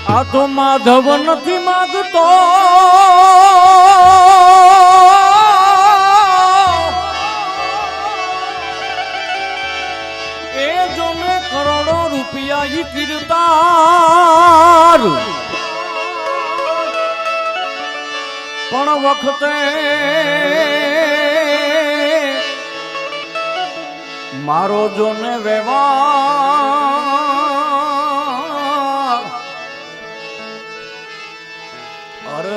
આ તો માધવ નથી માગતો એ જો ને કરોડો રૂપિયા ઈ કીર્તાર પણ વખતે મારો જો ને વ્યવહાર અરે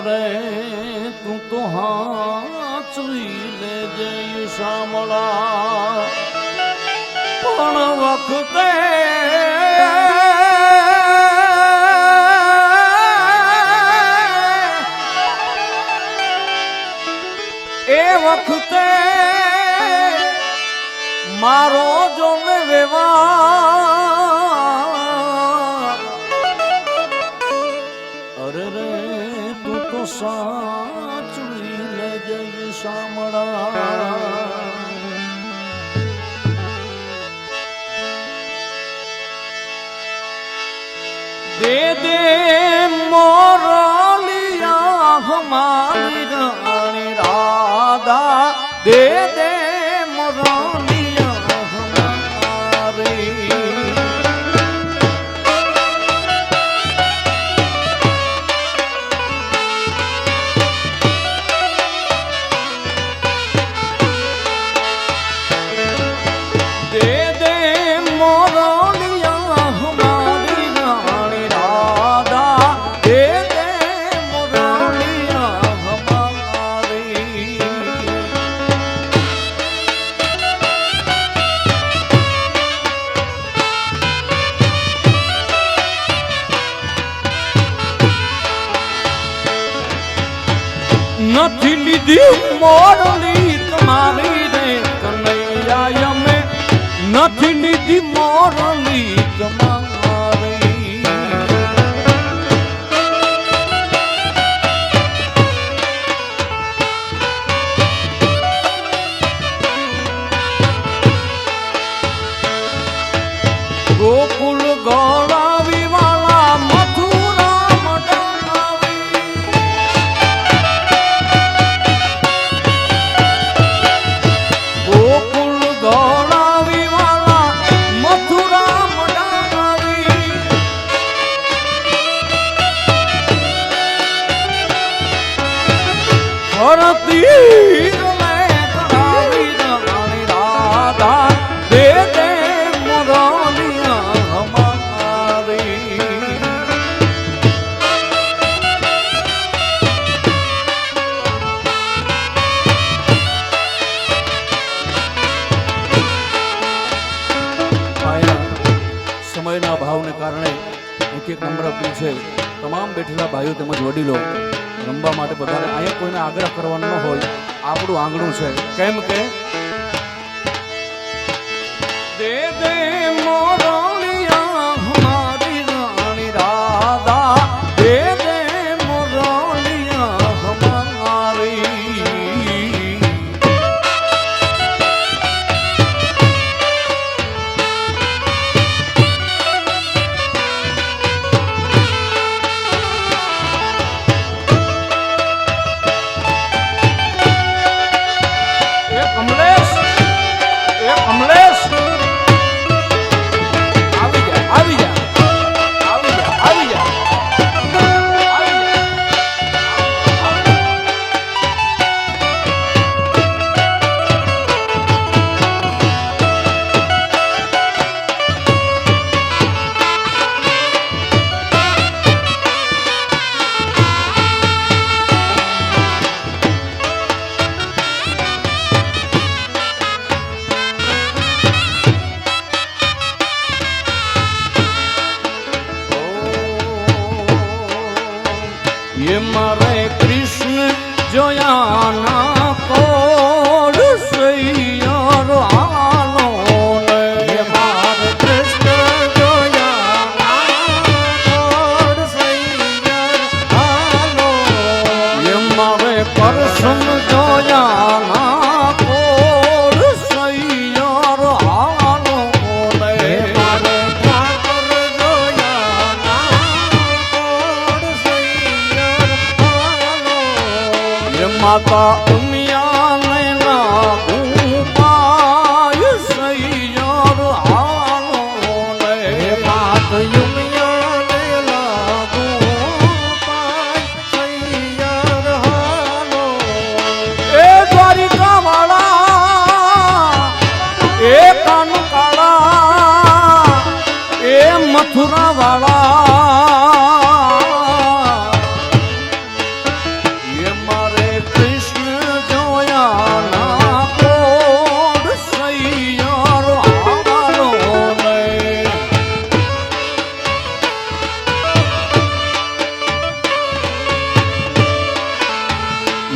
તું તો હાચવી લેજે શામળા પણ વખતે એ વખતે મારો જો ને વ્યવહાર અરે રે તું તો સાચવી લેજે શામળા દે દે મોરલિયા હમારી રાણી રાધા દે દે મોરલિયા હમારી દે દે મોરલિયા હમારી રાણી રાધા દે દે મોરલિયા હમારી નથી લીધી મોરલી તમારી રે કનૈયા અમે નથી લીધી મોરલી તમારી ગોકુળ ગોળાવી વાળા મથુરા મડાવી ગોકુળ ગોળાવી વાળા મથુરા મડાવી ફરતી મે કરાવી રાણી રાધા દે દે મોરલિયા હમારી સમયના ભાવને કારણે એક નંબર અપીલ છે તમામ બેઠેલા ભાઈઓ તેમજ વડીલો રમવા માટે બધાને અહીંયા કોઈને આગ્રહ કરવાનો ન હોય આપણું આંગણું છે કેમ કે દે દે મોરલિયા હમારી રાણી રાધા દે દે મોરલિયા હમારી કમલા માતા ઉમિયાને ના ગુપાય સૈયર હાલો ને માત યુમિયાને લાગુ પાય સૈયર હાલો એ દ્વારિકા વાળા એ કાનકાળા એ મથુરા વાળા એ મારે કૃષ્ણ જોયા ના કોડ સૈયર હાલો ને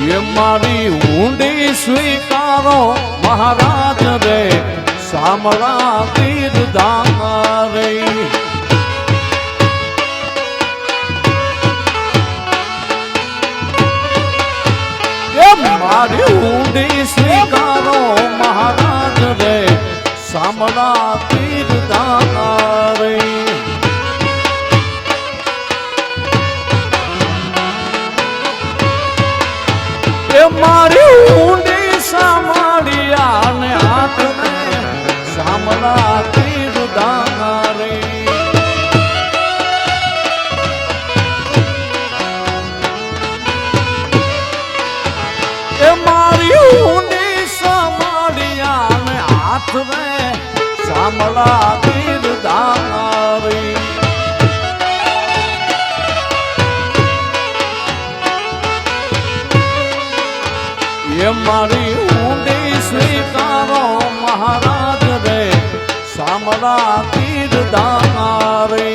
એ મારી ઊંડી સ્વીકારો મહારાજ રે સામળા તીર ધારે એ મારી ઊંડી સ્વીકારો મહારાજ રે સામળા તીર ધારે એ મારી ઊંડી સામળિયા ને હાથ ને સામળા તીર ધારે એ મારી ઊંડી સામળિયા ને હાથ ને સામળા તીર ધારે એ મારી ઊંડી સ્વીકારો મહારાજ રે સામળા તીર ધારે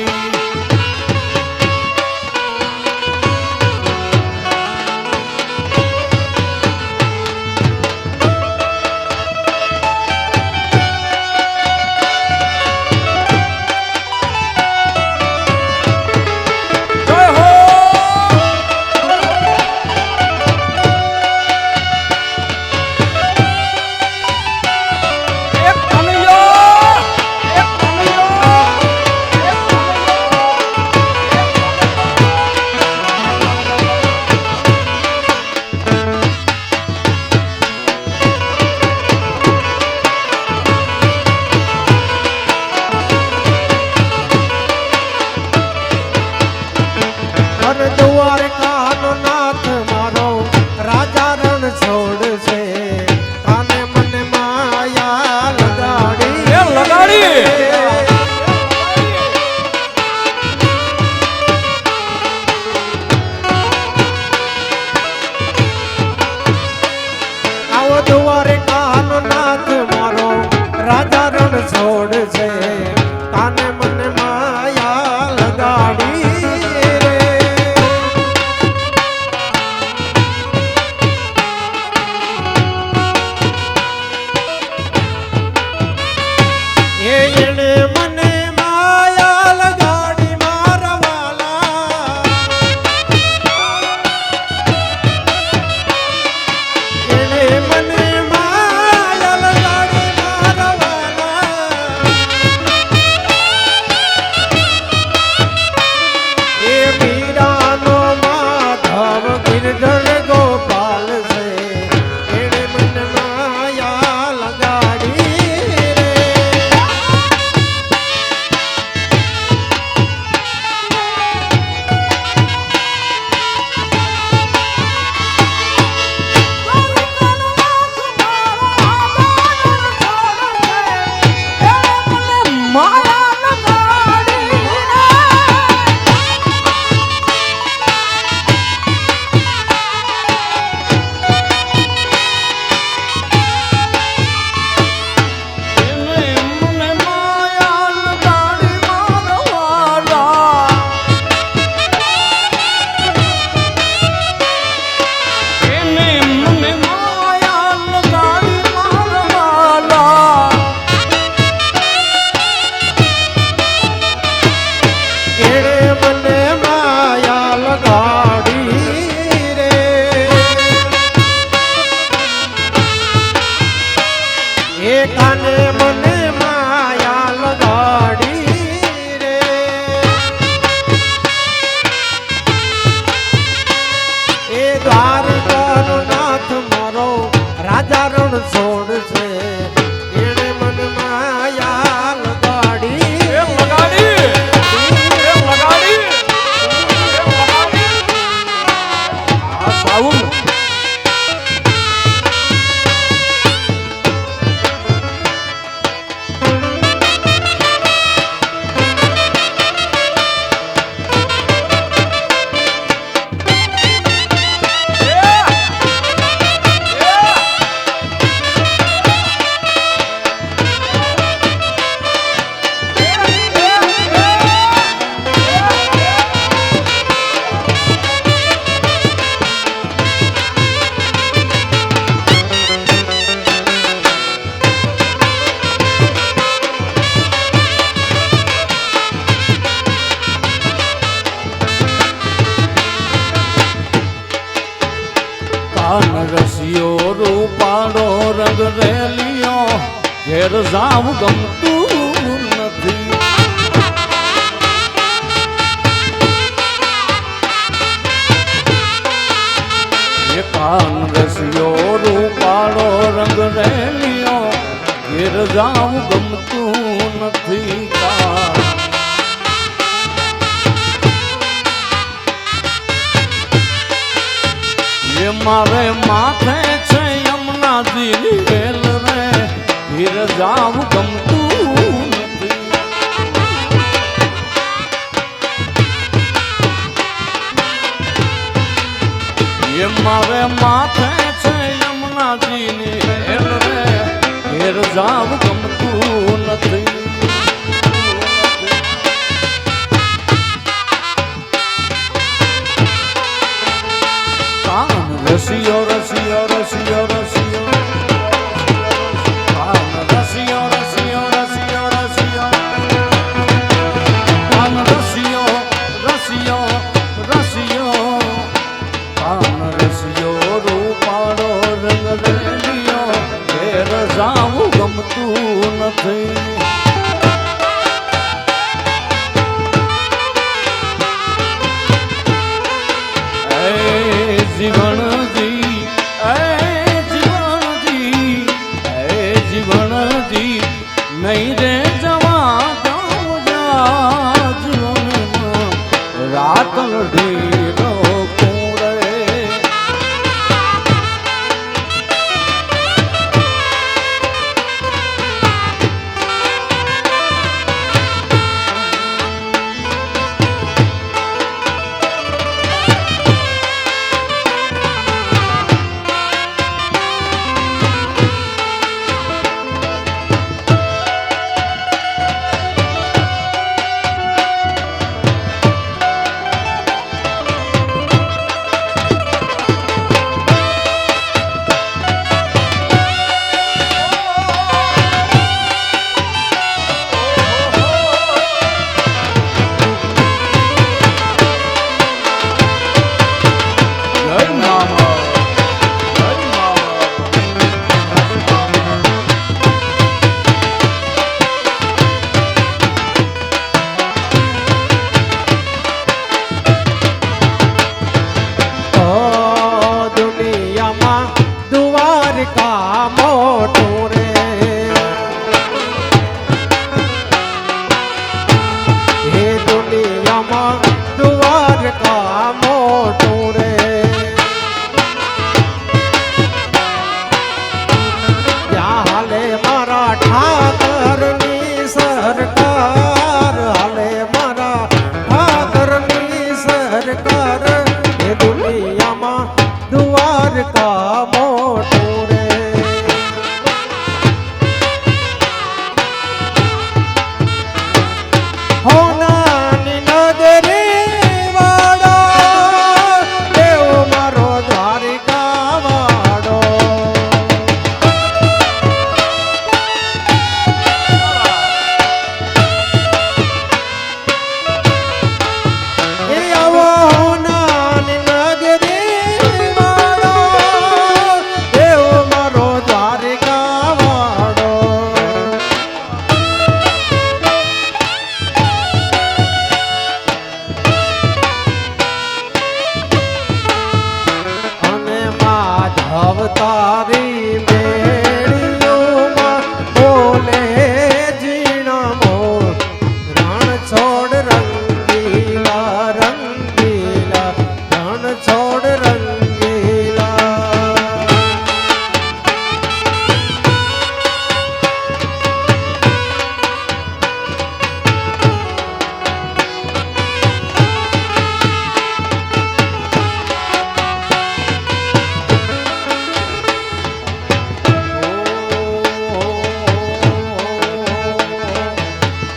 જય હો એક કનૈયો ઘેર જાવું ગમતું નથી. એ કાન રસિયો રૂપાળો રંગ રેલિયો ઘેર જાવું ગમતું નથી. એ મારે માથે છે યમુનાજી વેલ રે ઘેર જાવું ગમતું નથી. એ મારે માથે છે યમુનાજી વેલ રે ઘેર જાવું ગમતું નથી. રસિયો રસિયો રસિયો રસિયો કાન રસિયો રસિયો રસિયો રસિયો કાન રસિયો રસિયો રસિયો કાન રસિયો રૂપાળો રંગ રેલિયો ઘેર જાવું ગમતું નથી. જીવનજી જીવનજી નહીં રે જવા દઉં જીવનમાં રાત ઢીલો કુરે.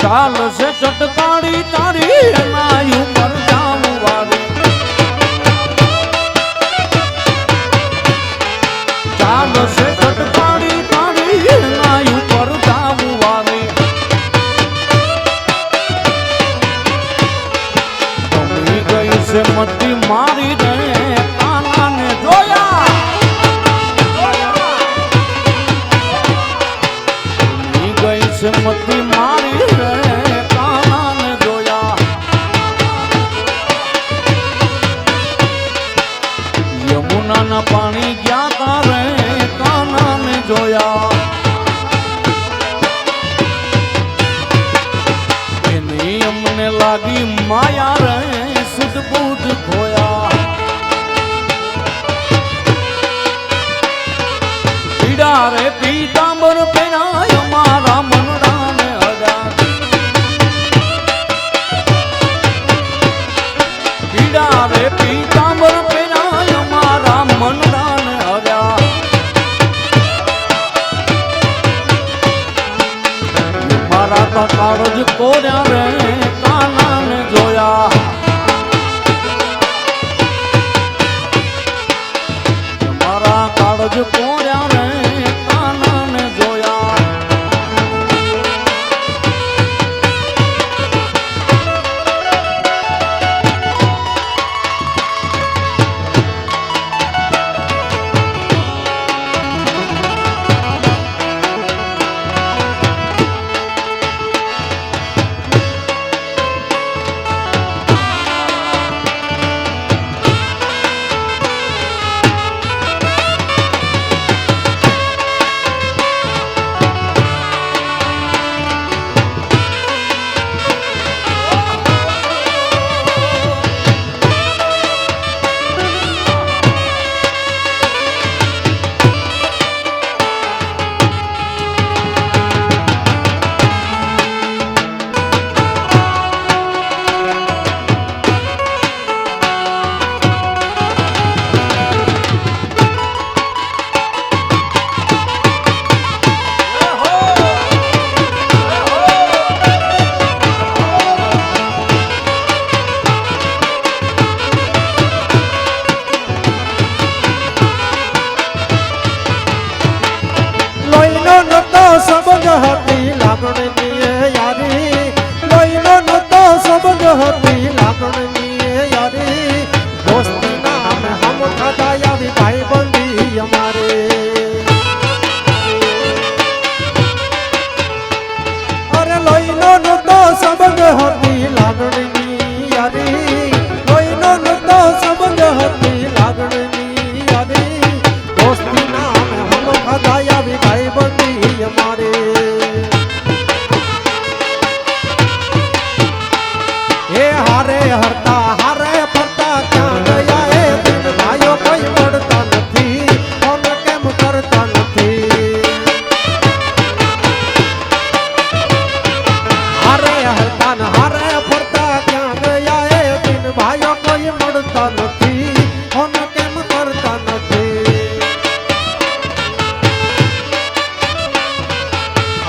ચાલશે ચટકારી તારી એના ઉપર જાવું વારી. ચાલશે ચટકારી તારી એના ઉપર જાવું વારી. ગમી ગઈ છે મતી મારી રે કાનાને જોયા કોર્યા રે કાનાને જોયા મારા કાળજ કોર્યા રે કાનાને જોયા સબજ હતી લાગણીની યારી લોહીનો નતો સબજ હતી લાગણીની યારી દોસ્તી નામે હમ ખાતા આવી ભાઈ બંધી અમારે અરે લોહીનો નતો સબજ હતી લાગણીની યારી લોહીનો નતો સબજ હતી લાગણીની યારી દોસ્તી નામે હમ ખાતા આવી ભાઈ બંધી અમારે એ હારે હરતા હારે ફરતા ક્યાં ગયા એ દિન ભાઈઓ કોઈ મળતા નથી ફોન કેમ કરતા નથી હારે હરતા ને હારે ફરતા ક્યાં ગયા એ દિન ભાઈઓ કોઈ મળતા નથી ફોન કેમ કરતા નથી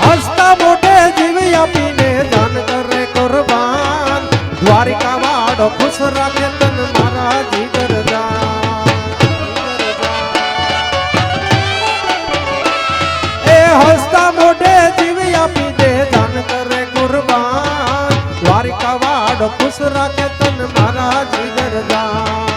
હસતા મોઢે જીવી આપીને જાન કરે કુરબાન દ્વારિકા વાળો ખુશ રાખે તન મારા જીગરદાન એ હસતા મોઢે જીવી આપી દે જાન કરે કુરબાન દ્વારિકા વાળો ખુશ રાખે તન મારા જીગરદાન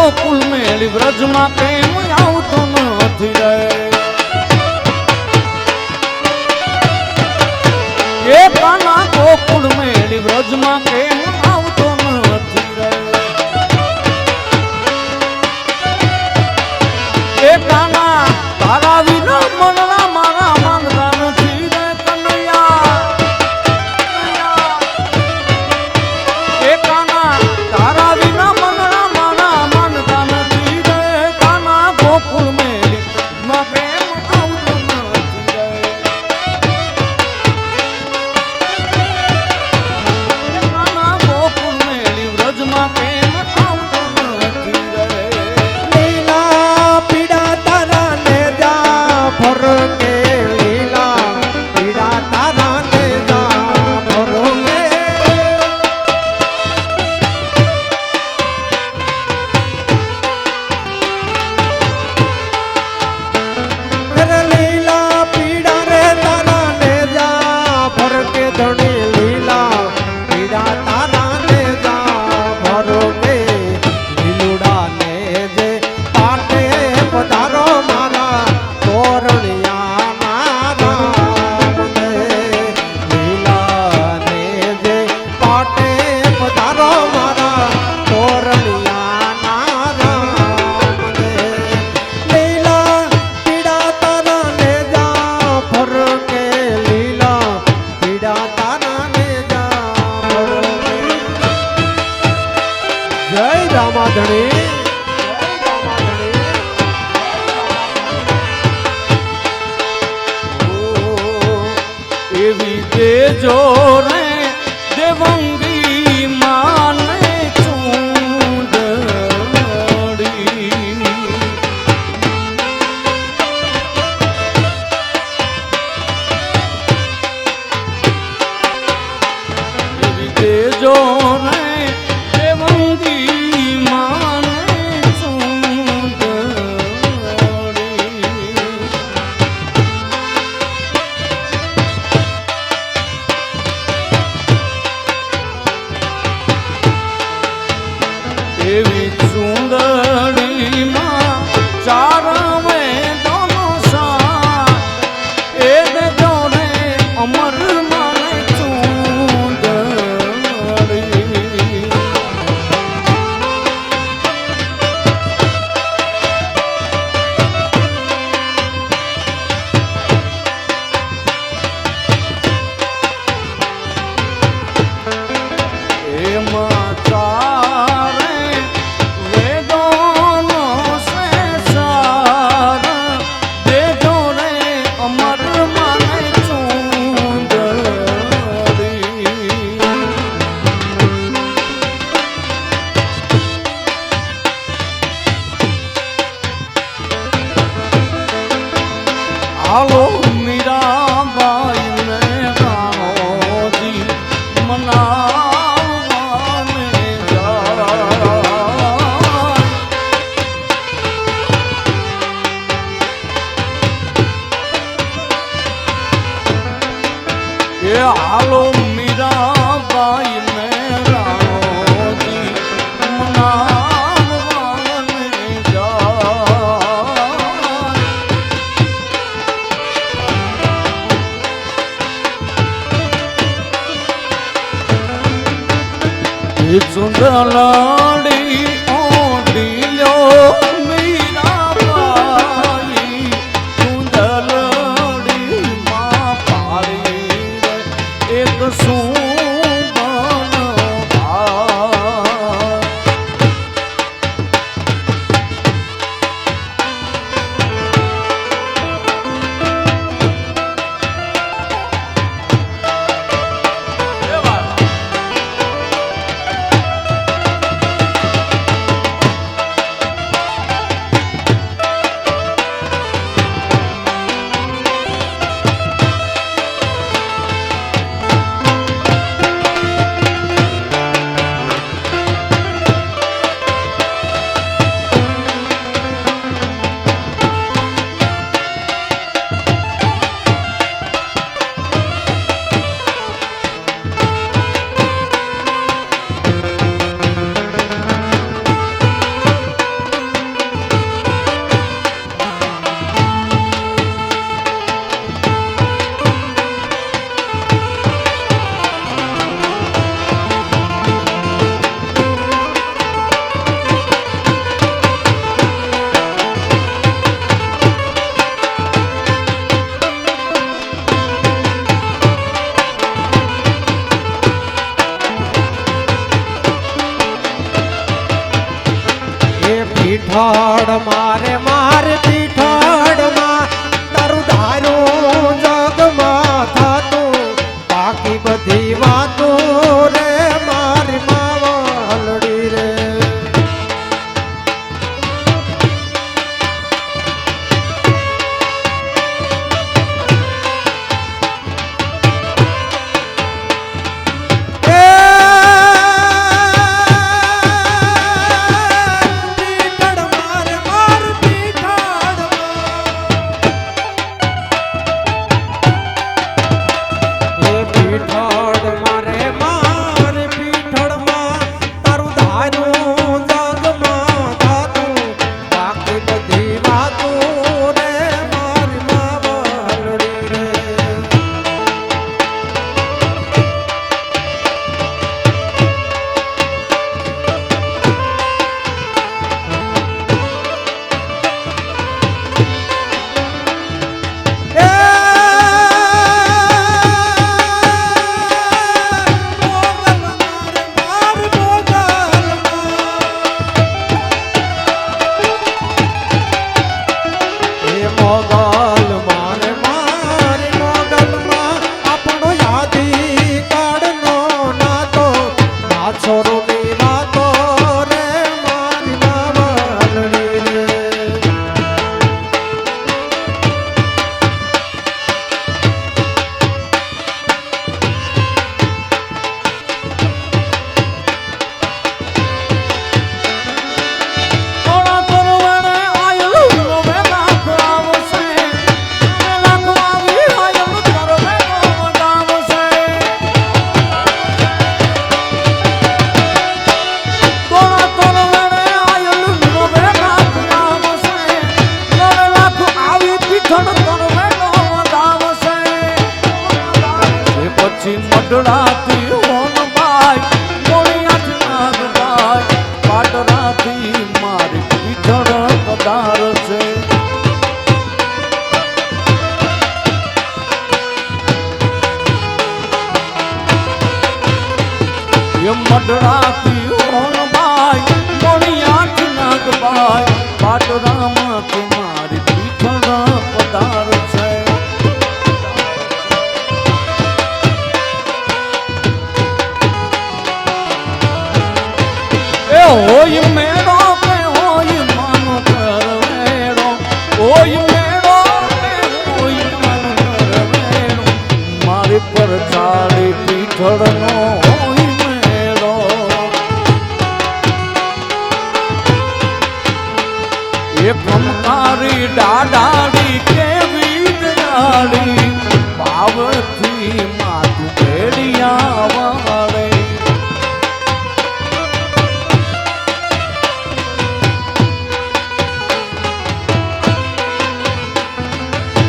ગોકુલ મેળી વ્રજમાં કેમ આવતો નથી રે એ કાના ગોકુલ મેળી વ્રજમાં કેમ આવતો નથી રે હાલો મીરાબાઈ ને રાણોજી મનાવવાને જાય. એ હાલો મીરાબાઈ ને રાણોજી મનાવવાને જાય. એ ચુંદલાડી ઓઢીલ્યો મીરાબાઈ ચુંદલડી માં પાડી એક સુમન ભાઈ. પીઠાડ મારે મારે પીઠાડમાં તારું ધારું જગમાં થાતું બાકી બધી વાતો રે મારી માવલડી રે. પીઠાડ મારે મારે પીઠાડ ખમકારી ડાડાડી કેવી દયાળી ભાવથી માથું ભેડિયા વાળે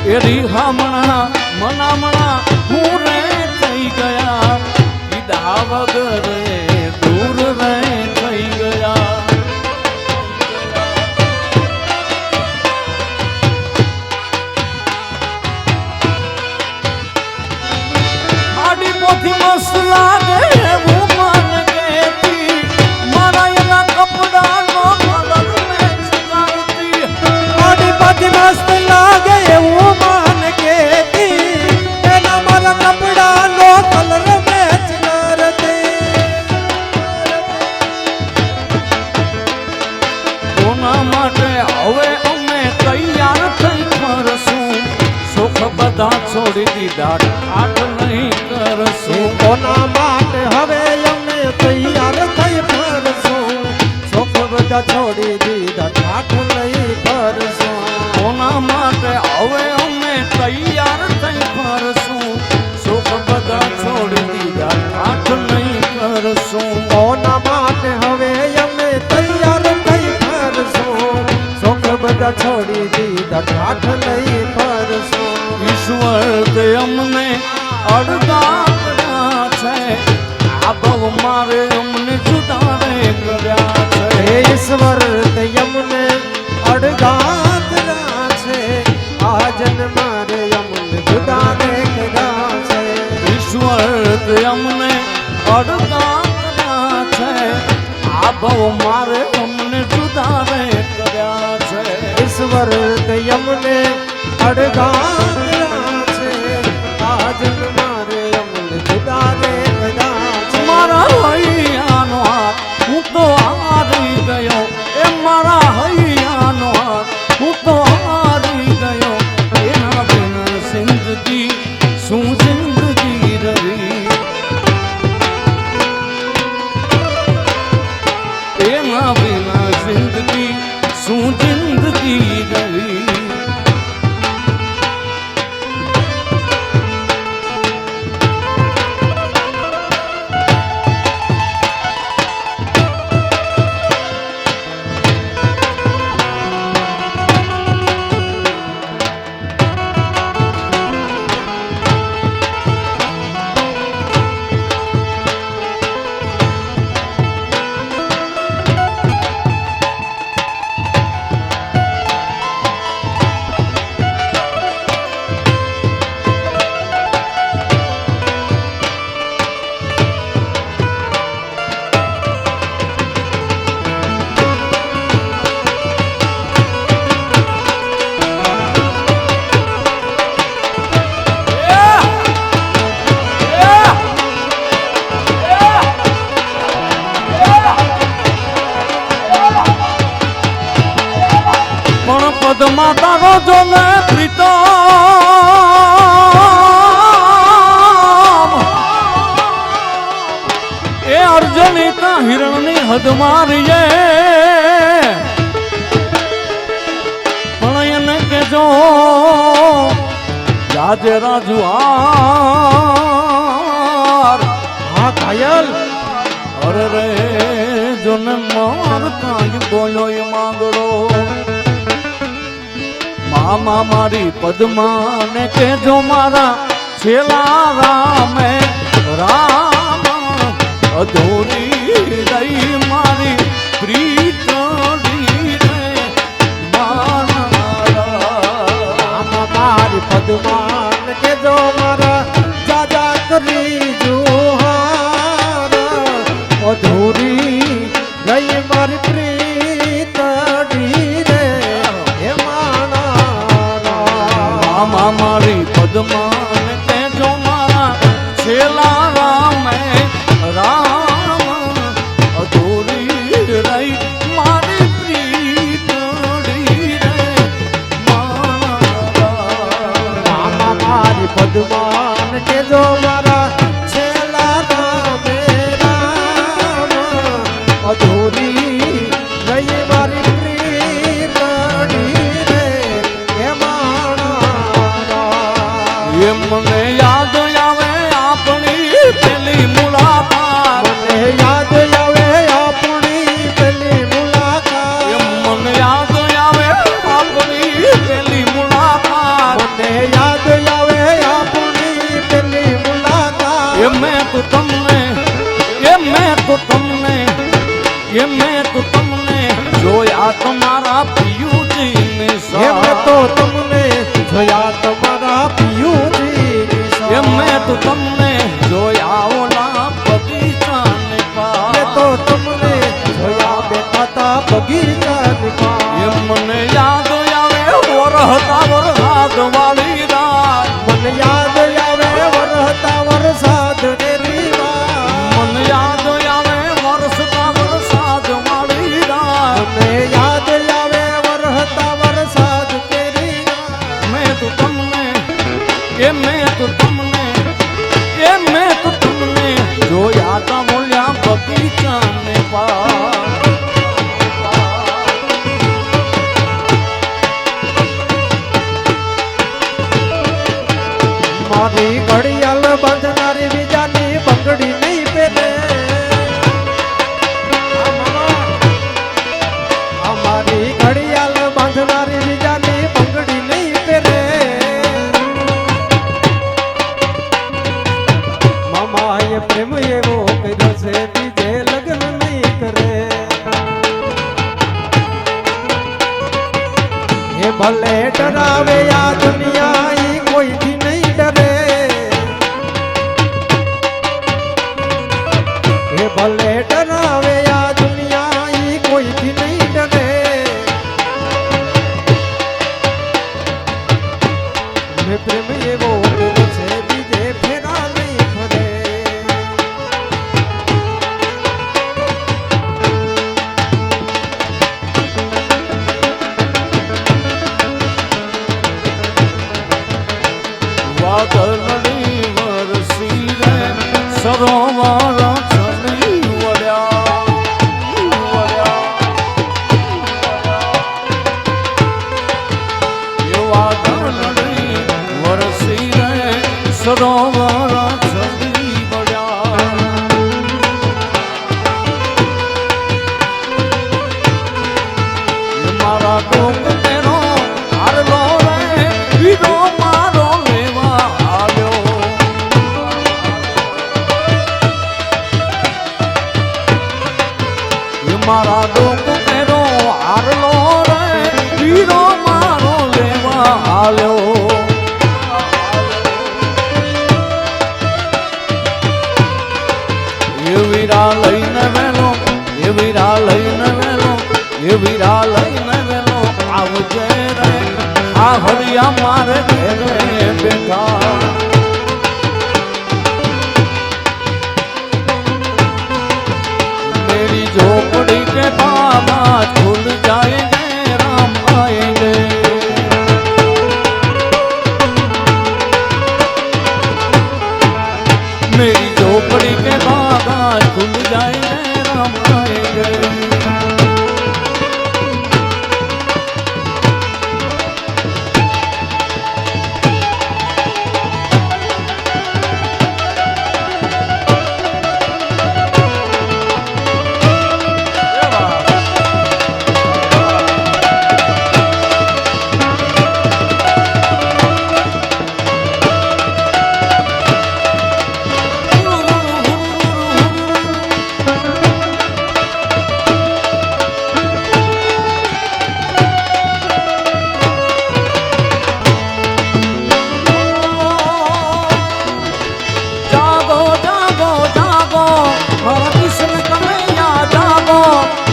એરી હમણા મનામણા હું રે થઈ ગયા કીધા વગર દૂર રે થઈ ગયા આડી પોથી મસ્ત લાગે એવું મન કેતી મારા એના કપડાનો કલર મેચ કરતી આડી પાછી મસ્ત લાગે એવું મન કેતી એના મારા કપડાનો કલર મેચ કરતી કોના માટે હવે અમે તૈયાર થઈ ફરશું સુખ બધા છોડી દીધા ઠાઠ નહીં કરશું કોના માટે હવે અમે તૈયાર થઈ ફરશું સુખ બધા છોડી દીધા ઠાઠ નહીં કરશું કોના માટે હવે અમે તૈયાર થઈ ફરશું સુખ બધા છોડી દીધા ઠાઠ નહીં કરશું કોના માટે હવે અમે તૈયાર થઈ ફરશું સુખ બધા છોડી દીધા ઠાઠ નહીં કરશું ઈશ્વર તે અમને અડગા કર્યા છે આ ભવ મારે અમને જુદા રે કર્યા છે હે ઈશ્વર તે અમને અડગા કર્યા છે આ જન્મારે અમને જુદા રે કર્યા છે ઈશ્વર તે અમને અડગા કર્યા છે આ ભવ મારે અમને જુદા રે કર્યા છે ઈશ્વર તે અમને અડગા કર્યા છે આ જન્મારે અમને જુદા રે કર્યા છે મારા હૈયાનો હાથ હું તો હારી ગયો એ મારા હૈયાનો હાથ હું તો હારી ગયો એના બિના જિંદગી શું જિંદગી રહી એના બિના જિંદગી શું જિંદગી રહી પદમાં તારો જો ને પ્રીતમ એ અર્જનિતા હિરણની હદ મારીએ પણ એને કેજો રાજે રાજુ હા ઘાયલ અરે રે જો ને મારતા જ બોલ્યો એ માંગડો મામા મારી પદ્માને કેજો મારા છેલા રામે રામ અધૂરી રહી મારી પ્રીતડી રે મારી પદ્માન કે જો મારા જાજા કરી જુહાર અધૂરી ગઈ મારી પ્રીતડી રે હે મામા મારી પદ્માને કેજો મારા છેલા રામે રામ અધૂરી રહી મારી પ્રીતડી રે મારી પદ્માન કે જો મારા છેલા રામે રામ અધૂરી ગઈ મારી પ્રીતડી એ ભલે ડરાવે આ દુનિયા ઈ કોઈથી નહીં ડરે એ ભલે ડરાવે આ દુનિયા ઈ કોઈથી નહીં ડરે મેં પ્રેમ એવો કર્યો છે બીજે ફેરા નહીં ફરે વાદળની વરસી રે સરોવર ચડી વળ્યા એ વાદળની વરસી રે સરોવર ચડી વળ્યા મારા ડોક તેરો હારલો રે વીરો મારો લેવા આવ્યો મારા ડોક તેરો હારલો રે વીરો મારો લેવા આવ્યો એ વીરા લઈને વેલો એ વીરા લઈને વેલો એ વીરા લઈને વેલો આવજે રે આ હરિયા મારે ઘરે બેઠા मेरी झोपड़ी के बाबा खुल जाएंगे राम आएंगे मेरी झोपड़ी के बाबा खुल जाएंगे राम आएंगे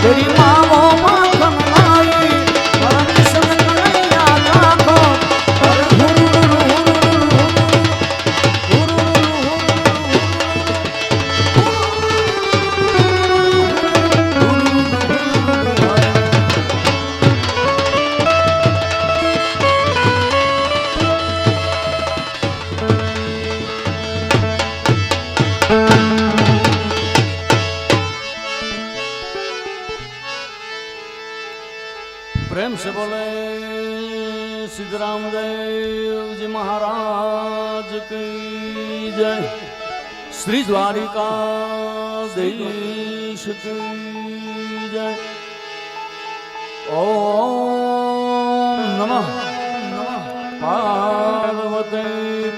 तेरी मावो माखन लाई और किसन कन्हैया जागो और प्रेम से बोले सिद्धराम देव जी महाराज की जय श्री द्वारिका देश की जय ओम नमः पार्वती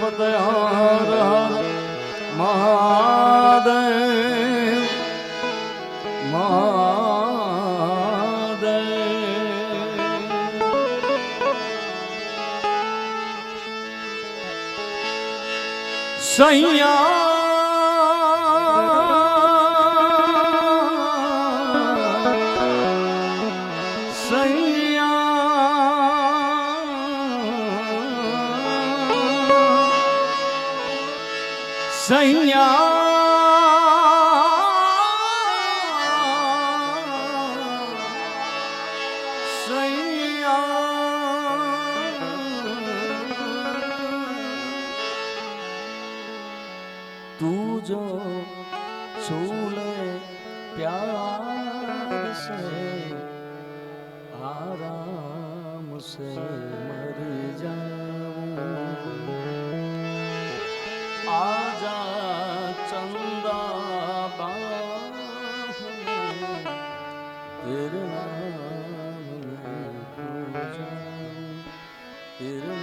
पतये हर हर महादेव सैया सैया सैया सैया तू जो छूले प्यार से आराम से मर जाऊं आजा चंदा बाह में तेरे नाम में खो जाऊं तेरे